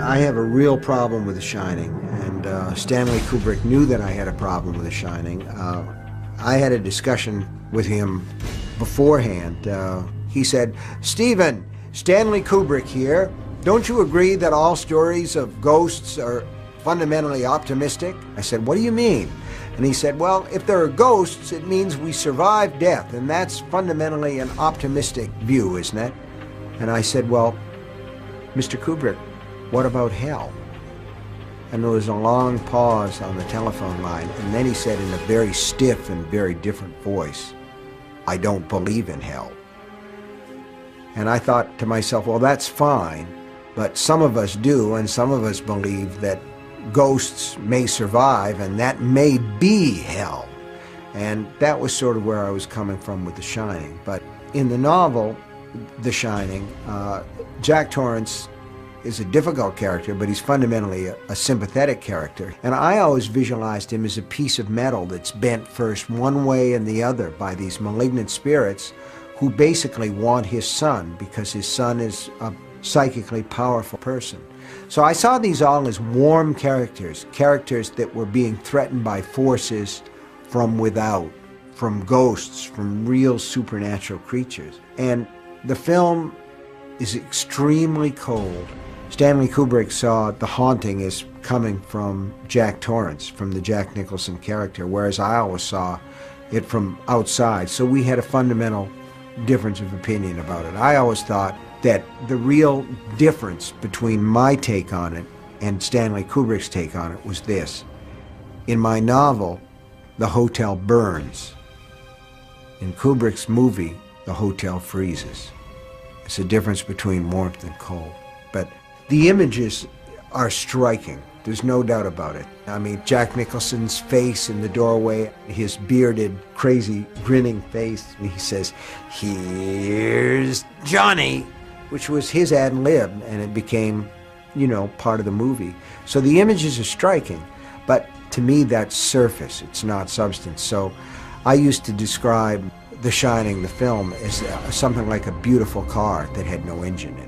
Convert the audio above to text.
I have a real problem with The Shining, and Stanley Kubrick knew that I had a problem with The Shining. I had a discussion with him beforehand. He said, "Stephen, Stanley Kubrick here. Don't you agree that all stories of ghosts are fundamentally optimistic?" I said, "What do you mean?" And he said, "Well, if there are ghosts, it means we survive death, and that's fundamentally an optimistic view, isn't it?" And I said, "Well, Mr. Kubrick, what about hell?" And there was a long pause on the telephone line, and then he said in a very stiff and very different voice, "I don't believe in hell." And I thought to myself, well, that's fine, but some of us do, and some of us believe that ghosts may survive, and that may be hell. And that was sort of where I was coming from with The Shining. But in the novel, The Shining, Jack Torrance is a difficult character, but he's fundamentally a sympathetic character. And I always visualized him as a piece of metal that's bent first one way and the other by these malignant spirits who basically want his son because his son is a psychically powerful person. So I saw these all as warm characters, characters that were being threatened by forces from without, from ghosts, from real supernatural creatures. And the film is extremely cold. Stanley Kubrick saw The Haunting as coming from Jack Torrance, from the Jack Nicholson character, whereas I always saw it from outside. So we had a fundamental difference of opinion about it. I always thought that the real difference between my take on it and Stanley Kubrick's take on it was this. In my novel, the hotel burns. In Kubrick's movie, the hotel freezes. It's a difference between warmth and cold. But the images are striking. There's no doubt about it. I mean, Jack Nicholson's face in the doorway, his bearded, crazy, grinning face, and he says, "Here's Johnny," which was his ad lib, and it became, you know, part of the movie. So the images are striking, but to me that's surface, it's not substance. So I used to describe The Shining, the film, as something like a beautiful car that had no engine in it.